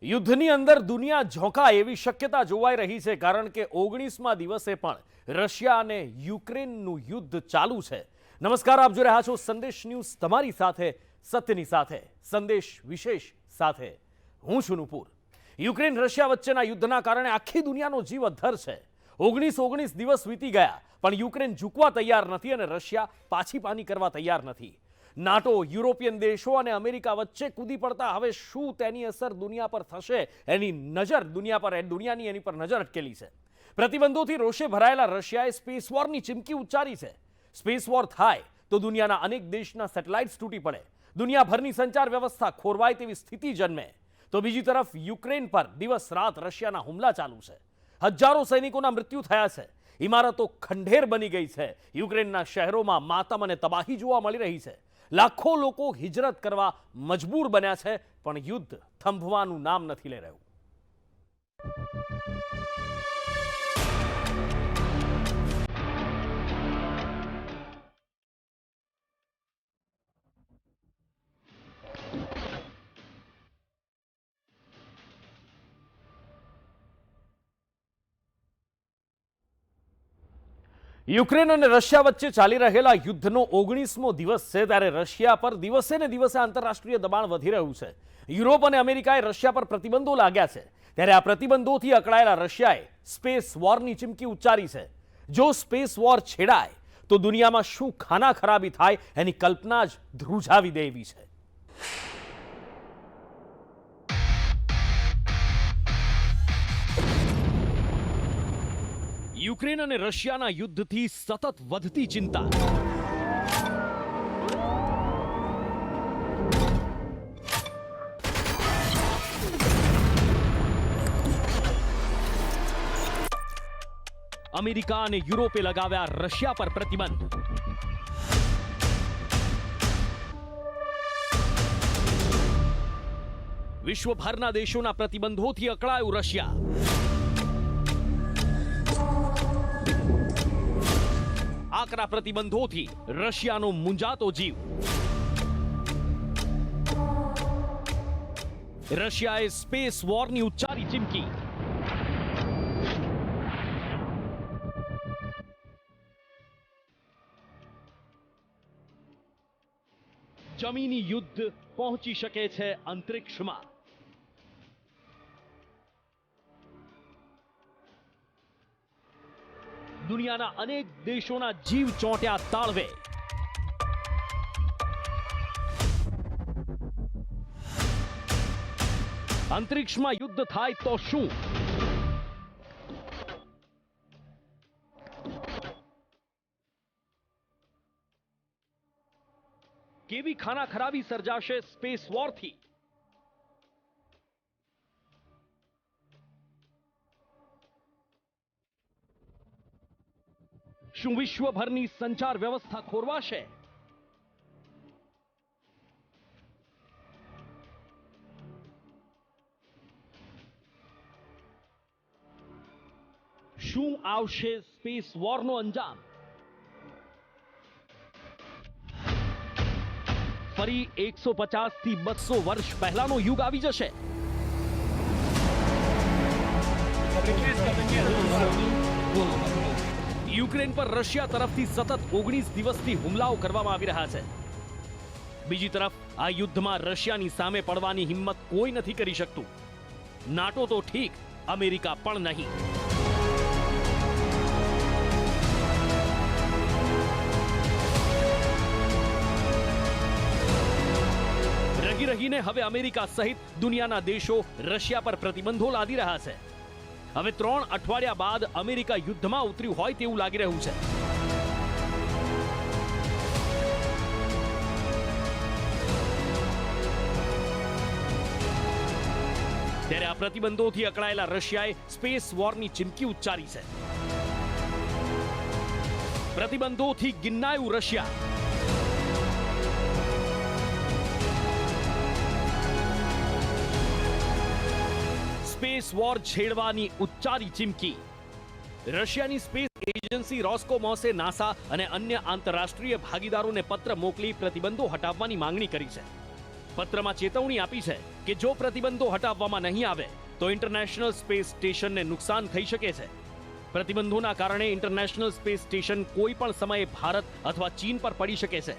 યુદ્ધની અંદર દુનિયા ઝોંકાય એવી શક્યતા જોવાઈ રહી છે, કારણ કે 19મા દિવસે પણ રશિયા અને યુક્રેનનું યુદ્ધ ચાલુ છે. નમસ્કાર, આપ જોઈ રહ્યા છો સંદેશ ન્યૂઝ, તમારી સાથે સત્યની સાથે, સંદેશ વિશેષ સાથે હું છું નુપુર. યુક્રેન રશિયા વચ્ચેના યુદ્ધના કારણે આખી દુનિયાનો જીવ અદ્ધર છે. 19 દિવસ વીતી ગયા પણ યુક્રેન ઝૂકવા તૈયાર નથી અને રશિયા પાછી પાની કરવા તૈયાર નથી. નાટો, યુરોપિયન દેશો અને અમેરિકા વચ્ચે કૂદી પડતા હવે શું તેની અસર દુનિયા પર થશે, એની નજર દુનિયાની એની પર નજર અટકેલી છે. પ્રતિબંધોથી રોષે ભરાયેલા રશિયાએ સ્પેસ વોરની ચીમકી ઉચ્ચારી છે. સ્પેસ વોર થાય તો દુનિયાના અનેક દેશના સેટેલાઇટ્સ તૂટી પડે, દુનિયાભરની સંચાર વ્યવસ્થા ખોરવાય તેવી સ્થિતિ જન્મે. તો બીજી તરફ યુક્રેન પર દિવસ રાત રશિયાના હુમલા ચાલુ છે. હજારો સૈનિકોના મૃત્યુ થયા છે, ઇમારતો ખંડેર બની ગઈ છે, યુક્રેનના શહેરોમાં માતમ અને તબાહી જોવા મળી રહી છે. લાખો લોકો હિજરત કરવા મજબૂર બન્યા છે, પણ યુદ્ધ થંભવાનું નામ નથી લઈ રહ્યું. યુક્રેન અને રશિયા વચ્ચે ચાલી રહેલા યુદ્ધનો 19મો દિવસ છે, ત્યારે રશિયા પર દિવસે ને દિવસે આંતરરાષ્ટ્રીય દબાણ વધી રહ્યું છે. યુરોપ અને અમેરિકાએ રશિયા પર પ્રતિબંધો લાગ્યા છે, ત્યારે આ પ્રતિબંધોથી અકળાયેલા રશિયાએ સ્પેસ વોરની ચીમકી ઉચ્ચારી છે. જો સ્પેસ વોર છેડાય તો દુનિયામાં શું ખાના ખરાબી થાય એની કલ્પના જ ધ્રુજાવી દે એવી છે. યુક્રેન અને રશિયાના યુદ્ધથી સતત વધતી ચિંતા. અમેરિકા અને યુરોપે લગાવ્યા રશિયા પર પ્રતિબંધ. વિશ્વભરના દેશોના પ્રતિબંધોથી અકળાયું રશિયા. આકરા પ્રતિબંધોથી રશિયાનો મૂંઝાતો જીવ. રશિયાએ સ્પેસ વોરની ઉચ્ચારી ચીમકી. જમીની યુદ્ધ પહોંચી શકે છે અંતરિક્ષમાં. દુનિયાના અનેક દેશોના જીવ ચોંટ્યા તાળવે. અંતરિક્ષમાં યુદ્ધ થાય તો શું? કેવી ખાના ખરાબી સર્જાશે સ્પેસ વોરથી? શું વિશ્વભરની સંચાર વ્યવસ્થા ખોરવાશે? શું આવશે સ્પેસ વોરનો અંજામ? ફરી 150 થી 200 વર્ષ પહેલાનો યુગ આવી જશે. યુક્રેન પર રશિયા તરફથી સતત 19 દિવસથી હુમલાઓ કરવામાં આવી રહ્યા છે. બીજી તરફ આ યુદ્ધમાં રશિયાની સામે પડવાની હિંમત કોઈ નથી કરી શકતું. નાટો તો ઠીક, અમેરિકા પણ નહીં. રહીને હવે અમેરિકા સહિત દુનિયાના દેશો રશિયા પર પ્રતિબંધો લાદી રહ્યા છે. હવે 3 અઠવાડિયા બાદ અમેરિકા યુદ્ધમાં ઉતર્યું હોય તેવું લાગી રહ્યું છે. ત્યારે આ પ્રતિબંધોથી અકળાયેલા રશિયાએ સ્પેસ વોરની ચીમકી ઉચ્ચારી છે. પ્રતિબંધોથી ગિન્નાયું રશિયા. સ્પેસ વોર છેડવાની ઉચ્ચારી ચીમકી. રશિયાની સ્પેસ એજન્સી રોસ્કોમોસે નાસા અને અન્ય આંતરરાષ્ટ્રીય ભાગીદારોને પત્ર મોકલી પ્રતિબંધો હટાવવાની માંગણી કરી છે. પત્રમાં ચેતવણી આપી છે કે જો પ્રતિબંધો હટાવવામાં નહીં આવે તો ઇન્ટરનેશનલ સ્પેસ સ્ટેશનને નુકસાન થઈ શકે છે. પ્રતિબંધોના કારણે ઇન્ટરનેશનલ સ્પેસ સ્ટેશન કોઈ પણ સમયે ભારત અથવા ચીન પર પડી શકે છે.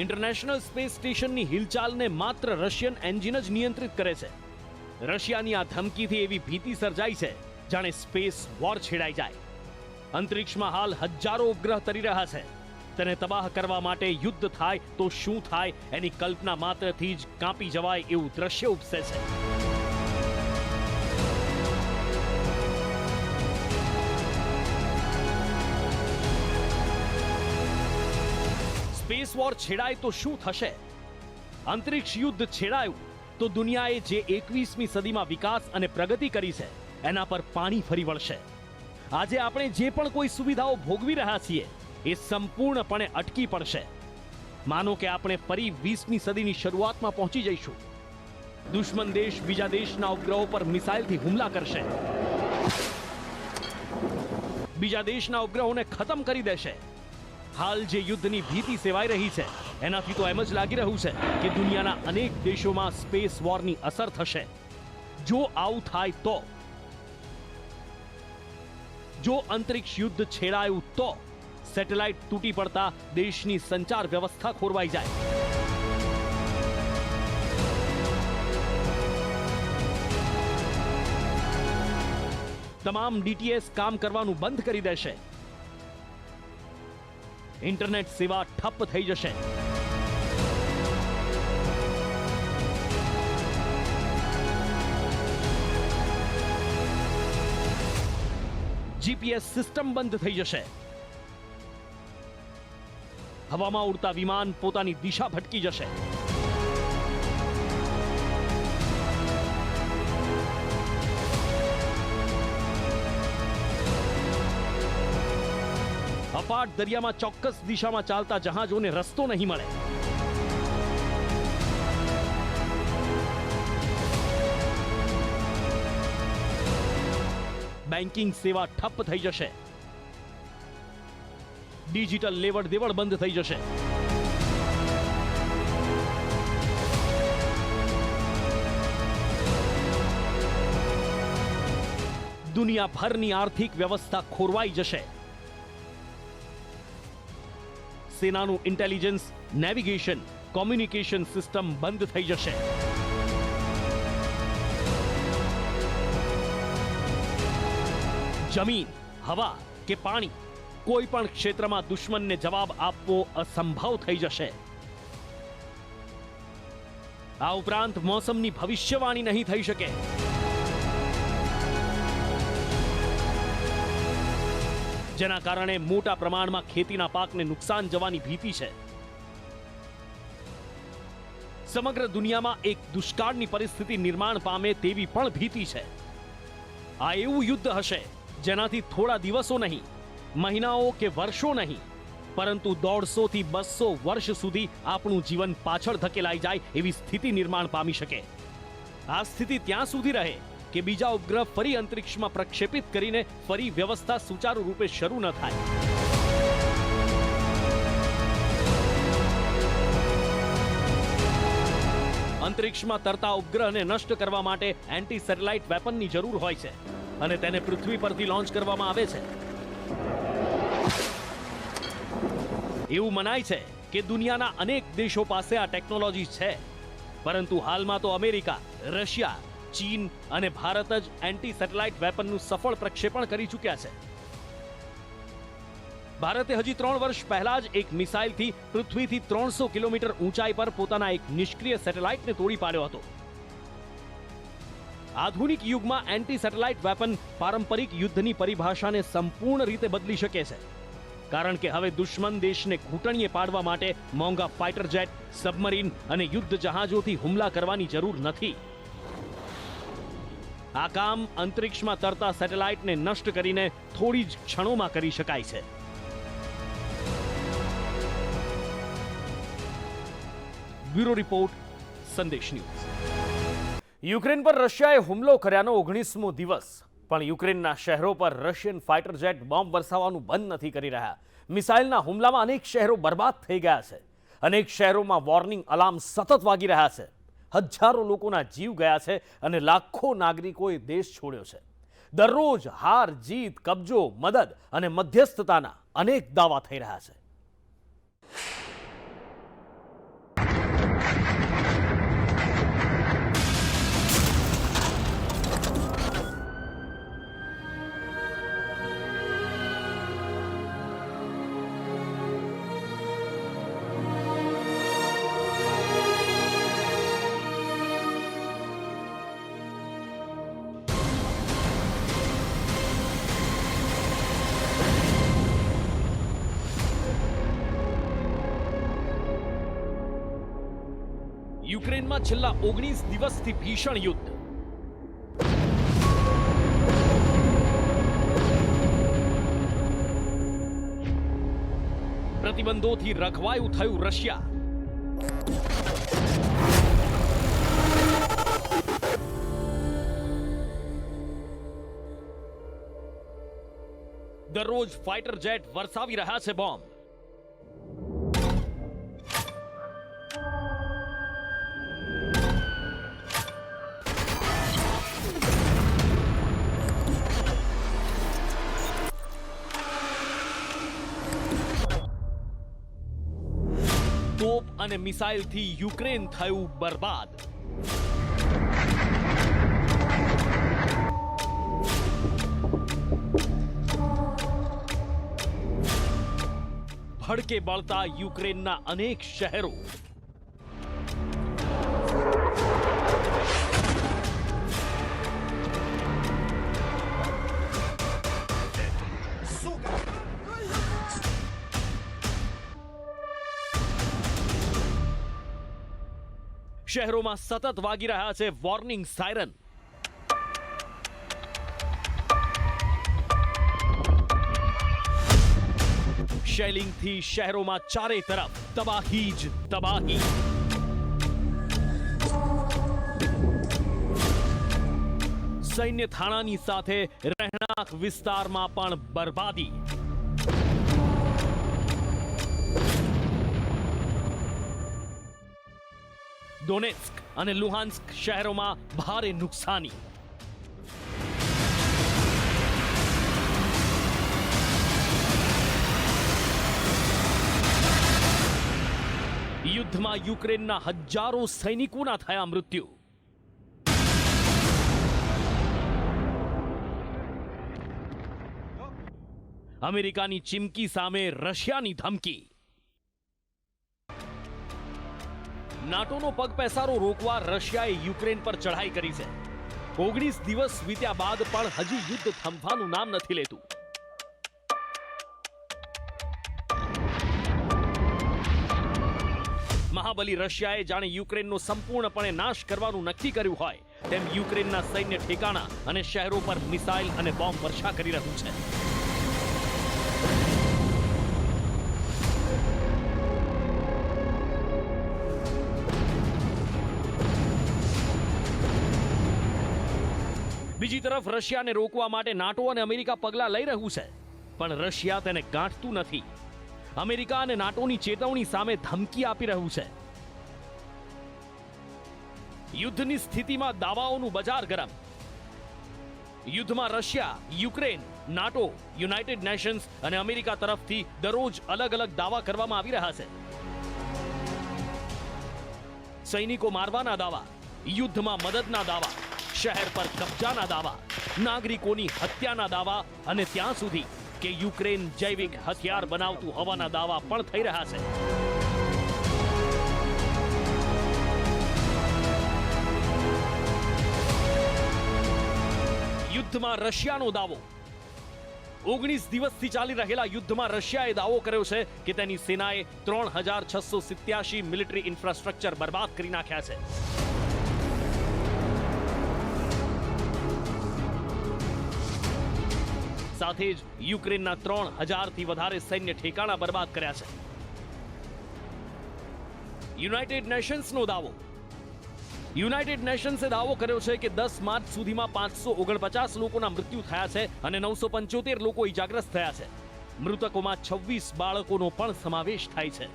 ઇન્ટરનેશનલ સ્પેસ સ્ટેશનની હિલચાલને માત્ર રશિયન એન્જિન જ નિયંત્રિત કરે છે. રશિયાની આ ધમકીથી એવી ભીતિ સર્જાઈ છે જાણે સ્પેસ વોર છેડાઈ જાય. અંતરિક્ષમાં હાલ હજારો ઉપગ્રહ તરી રહ્યા છે. તેને તબાહ કરવા માટે યુદ્ધ થાય તો શું થાય એની કલ્પના માત્રથી જ કાપી જવાય એવું દ્રશ્ય ઉપસે છે. સ્પેસ વોર છેડાય તો શું થશે? અંતરિક્ષ યુદ્ધ છેડાયું તો દુનિયાએ જે 21મી સદીમાં વિકાસ અને પ્રગતિ કરી છે એના પર પાણી ફરી વળશે. આજે આપણે જે પણ કોઈ સુવિધાઓ ભોગવી રહ્યા છીએ એ સંપૂર્ણપણે અટકી પડશે. માનો કે આપણે ફરી 20મી સદીની શરૂઆતમાં પહોંચી જઈશું. દુશ્મન દેશ બીજા દેશના ઉપગ્રહો પર મિસાઇલથી હુમલા કરશે. બીજા દેશના ઉપગ્રહોને ખતમ કરી દેશે. હાલ જે યુદ્ધની ભીતિ સેવાઈ રહી છે એનાથી તો એમ જ લાગી રહ્યું છે કે દુનિયાના અનેક દેશોમાં સ્પેસ વોરની અસર થશે. જો આવું થાય તો, જો અંતરિક્ષ યુદ્ધ છેડાયું તો સેટેલાઇટ તૂટી પડતા દેશની સંચાર વ્યવસ્થા ખોરવાઈ જાય. તમામ ડીટીએસ કામ કરવાનું બંધ કરી દેશે. ઇન્ટરનેટ સેવા ઠપ થઈ જશે. જીપીએસ સિસ્ટમ બંધ થઈ જશે. હવામાં ઉડતા વિમાન પોતાની દિશા ભટકી જશે. અપાટ દરિયામાં ચોક્કસ દિશામાં ચાલતા જહાજોને રસ્તો નહીં મળે. બેન્કિંગ સેવા ઠપ થઈ જશે. ડિજિટલ લેવડ દેવડ બંધ થઈ જશે. દુનિયાભરની આર્થિક વ્યવસ્થા ખોરવાઈ જશે. સેનાનું ઇન્ટેલિજન્સ, નેવિગેશન, કોમ્યુનિકેશન સિસ્ટમ બંધ થઈ જશે. જમીન, હવા કે પાણી કોઈ પણ ક્ષેત્રમાં દુશ્મનને જવાબ આપવો અસંભવ થઈ જશે. આ ઉપરાંત મોસમની ભવિષ્યવાણી નહીં થઈ શકે. જેના કારણે મોટા પ્રમાણમાં ખેતીના પાકને નુકસાન જવાની ભીતિ છે. સમગ્ર દુનિયામાં એક દુષ્કાળની પરિસ્થિતિ નિર્માણ પામે તેવી પણ ભીતિ છે. આ એવું યુદ્ધ હશે જેનાથી થોડા દિવસો નહીં, મહિનાઓ કે વર્ષો નહીં, પરંતુ 150 થી 200 વર્ષ સુધી આપણું જીવન પાછળ ધકેલાઈ જાય એવી સ્થિતિ નિર્માણ પામી શકે. આ સ્થિતિ ત્યાં સુધી રહે કે બીજા ઉપગ્રહ ફરી અંતરિક્ષમાં પ્રક્ષેપિત કરીને ફરી વ્યવસ્થા સુચારુ રૂપે શરૂ ન થાય. અંતરિક્ષમાં તરતા ઉપગ્રહને નષ્ટ કરવા માટે એન્ટી સેટેલાઇટ વેપનની જરૂર હોય છે અને તેને પૃથ્વી પરથી લોન્ચ કરવામાં આવે છે. એવું મનાય છે કે દુનિયાના અનેક દેશો પાસે આ ટેકનોલોજી છે, પરંતુ હાલમાં તો અમેરિકા, રશિયા, ચીન અને ભારત જ એન્ટી સેટેલાઇટ વેપનનું સફળ પ્રક્ષેપણ કરી ચૂક્યા છે. ભારતે હજી 3 વર્ષ પહેલા જ એક મિસાઇલથી પૃથ્વીથી 300 કિલોમીટર ઊંચાઈ પર પોતાના એક નિષ્ક્રિય સેટેલાઇટને તોડી પાડ્યો હતો. આધુનિક યુગમાં એન્ટી સેટેલાઇટ વેપન પારંપરિક યુદ્ધની પરિભાષાને સંપૂર્ણ રીતે બદલી શકે છે, કારણ કે હવે દુશ્મન દેશને ઘૂંટણીએ પાડવા માટે મોંઘા ફાઇટર જેટ, સબમરીન અને યુદ્ધ જહાજોથી હુમલા કરવાની જરૂર નથી. આ કામ અંતરિક્ષમાં તરતા સેટેલાઇટને નષ્ટ કરીને થોડી જ ક્ષણોમાં કરી શકાય છે. બ્યુરો રિપોર્ટ, સંદેશ ન્યૂઝ. યુક્રેન પર રશિયાએ હુમલો કર્યાનો 19મો દિવસ, પણ યુક્રેનના શહેરો પર રશિયન ફાઇટર જેટ બોમ્બ વરસાવવાનું બંધ નથી કરી રહ્યા. મિસાઇલના હુમલામાં અનેક શહેરો બરબાદ થઈ ગયા છે. અનેક શહેરોમાં વોર્નિંગ અલાર્મ સતત વાગી રહ્યા છે. હજારો લોકોના જીવ ગયા છે અને લાખો નાગરિકોએ દેશ છોડ્યો છે. દરરોજ હાર જીત, કબજો, મદદ અને મધ્યસ્થતાના અનેક દાવા થઈ રહ્યા છે. યુક્રેનમાં છેલ્લા 19 દિવસથી ભીષણ યુદ્ધ. પ્રતિબંધોથી રખવાયું થયું રશિયા. દરરોજ ફાઇટર જેટ વરસાવી રહ્યા છે બોમ્બ. તોપ અને મિસાઇલથી યુક્રેન થયું બરબાદ. ભડકે બળતા યુક્રેનના અનેક શહેરો. શહેરોમાં સતત વાગી રહ્યા છે વોર્નિંગ સાયરન. શેલિંગથી શહેરોમાં ચારે તરફ તબાહી જ તબાહી. સૈન્ય થાણાની સાથે રહેણાંક વિસ્તારમાં પણ બરબાદી. ડોનેટ્સ્ક અને લુહાન્સ્ક શહેરોમાં ભારે નુકસાની. યુદ્ધમાં યુક્રેનના હજારો સૈનિકોના થયા મૃત્યુ. અમેરિકાની ચીમકી સામે રશિયાની ધમકી. નાટોનો પગપેસારો રોકવા રશિયાએ યુક્રેન પર ચઢાઈ કરી છે. 19 દિવસ વીત્યા બાદ પણ હજી યુદ્ધ થંભવાનું નામ નથી લેતું. મહાબલી રશિયાએ જાણે યુક્રેનનો સંપૂર્ણપણે નાશ કરવાનું નક્કી કર્યું હોય તેમ યુક્રેનના સૈન્ય ઠેકાણા અને શહેરો પર મિસાઇલ અને બોમ્બ વર્ષા કરી રહ્યું છે. બીજી તરફ રશિયાને રોકવા માટે નાટો અને અમેરિકા પગલાં લઈ રહ્યું છે, પણ રશિયા તેને ગાંઠતું નથી. અમેરિકા અને નાટોની ચેતવણી સામે ધમકી આપી રહ્યું છે. યુદ્ધની સ્થિતિમાં દાવાઓનું બજાર ગરમ. યુદ્ધમાં Russia, Ukraine, NATO, United Nations અને અમેરિકા તરફથી દરરોજ અલગ અલગ દાવા કરવામાં આવી રહ્યા છે. સૈનિકો મારવાના દાવા, યુદ્ધમાં મદદના દાવા, શહેર પર કબજાના દાવા, નાગરિકોની હત્યાના દાવા અને ત્યાં સુધી કે યુક્રેન જૈવિક હથિયાર બનાવતું હોવાના દાવા પણ થઈ રહ્યા છે. યુદ્ધમાં રશિયાનો દાવો. 19 દિવસથી ચાલી રહેલા યુદ્ધમાં રશિયાએ દાવો કર્યો છે કે તેની સેનાએ 3687 મિલિટરી ઇન્ફ્રાસ્ટ્રક્ચર બરબાદ કરી નાખ્યા છે. સાથે જ યુક્રેનના 3000થી વધારે સૈન્ય ઠેકાણા બરબાદ કર્યા છે. યુનાઇટેડ નેશન્સનો દાવો. યુનાઇટેડ નેશન્સે દાવો કર્યો છે કે 10 માર્ચ સુધીમાં 549 લોકોના મૃત્યુ થયા છે અને 975 લોકો ઇજાગ્રસ્ત થયા છે. મૃતકોમાં 26 બાળકોનો પણ સમાવેશ થાય છે.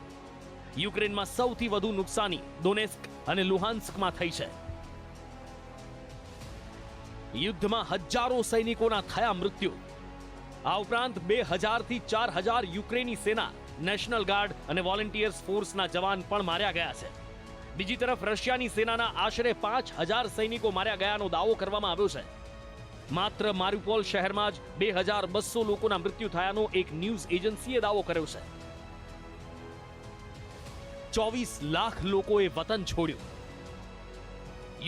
યુક્રેનમાં સૌથી વધુ નુકસાની ડોનેસ્ક અને લુહાન્સ્કમાં થઈ છે. યુદ્ધમાં હજારો સૈનિકોના થયા મૃત્યુ. આ ઉપરાંત 2000 થી 4000 યુક્રેની સેના, નેશનલ ગાર્ડ અને વોલેન્ટિયર્સ ફોર્સના જવાન પણ માર્યા ગયા છે. બીજી તરફ રશિયાની સેનાના આશરે 5000 સૈનિકો માર્યા ગયાનો દાવો કરવામાં આવ્યો છે. માત્ર મારિઉપોલ શહેરમાં જ 2200 લોકોના મૃત્યુ થયાનો એક ન્યૂઝ એજન્સીએ દાવો કર્યો છે. 24 લાખ લોકોએ વતન છોડ્યું.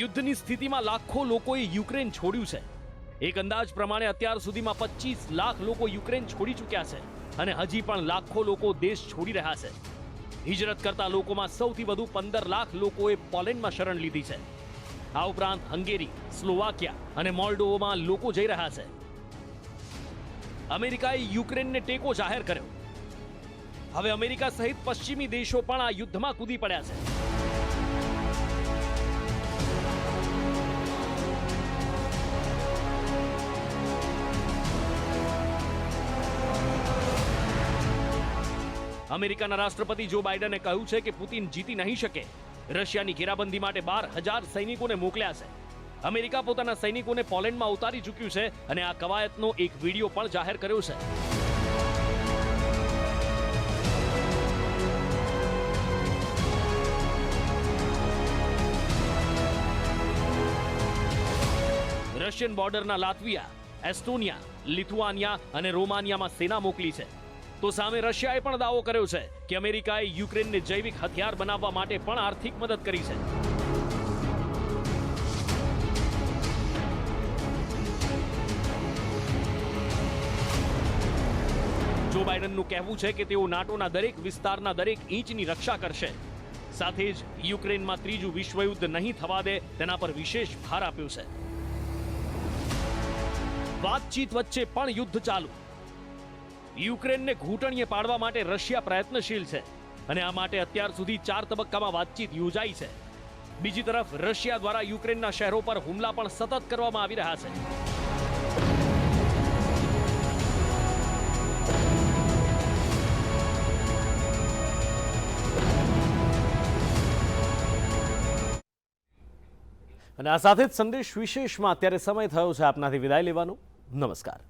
યુદ્ધની સ્થિતિમાં લાખો લોકોએ યુક્રેન છોડ્યું છે. એક અંદાજ પ્રમાણે અત્યાર સુધીમાં 25 લાખ લોકો યુક્રેન છોડી ચૂક્યા છે અને હજી પણ લાખો લોકો દેશ છોડી રહ્યા છે. હિજરત કરતા લોકોમાં સૌથી વધુ 15 લાખ લોકોએ પોલેન્ડમાં શરણ લીધી છે. આ ઉપરાંત હંગેરી, સ્લોવાકિયા અને મોલ્ડોવામાં લોકો જઈ રહ્યા છે. અમેરિકાએ યુક્રેનને ટેકો જાહેર કર્યો. હવે અમેરિકા સહિત પશ્ચિમી દેશો પણ આ યુદ્ધમાં કૂદી પડ્યા છે. અમેરિકાના રાષ્ટ્રપતિ જો બાઇડને કહ્યું છે કે પુતિન જીતી નહીં શકે. રશિયાની ઘેરાબંધી માટે 12000 સૈનિકોને મોકલ્યા છે. અમેરિકા પોતાના સૈનિકોને પોલેન્ડમાં ઉતારી ચૂક્યું છે અને આ કવાયતનો એક વિડીયો પણ જાહેર કર્યો છે. રશિયન બોર્ડરના લાત્વિયા, એસ્ટોનિયા, લિથુઆનિયા અને રોમાનિયામાં સેના મોકલી છે. તો સામે રશિયાએ પણ દાવો કર્યો છે કે અમેરિકાએ યુક્રેનને જૈવિક હથિયાર બનાવવા માટે પણ આર્થિક મદદ કરી છે. જો બાઇડનનું કહેવું છે કે તેઓ નાટોના દરેક વિસ્તારના દરેક ઇંચની રક્ષા કરશે. સાથે જ યુક્રેનમાં ત્રીજું વિશ્વયુદ્ધ નહીં થવા દે તેના પર વિશેષ ભાર આપ્યો છે. વાતચીત વચ્ચે પણ યુદ્ધ ચાલુ. યુક્રેનને ઘૂંટણીએ પાડવા માટે રશિયા પ્રયત્નશીલ છે અને આ માટે અત્યાર સુધી 4 તબક્કામાં વાતચીત યોજાઈ છે. બીજી તરફ રશિયા દ્વારા યુક્રેનના શહેરો પર હુમલા પણ સતત કરવામાં આવી રહ્યા છે. અને આ સાથે જ સંદેશ વિશેષમાં અત્યારે સમય થયો છે આપનાથી વિદાય લેવાનો. નમસ્કાર.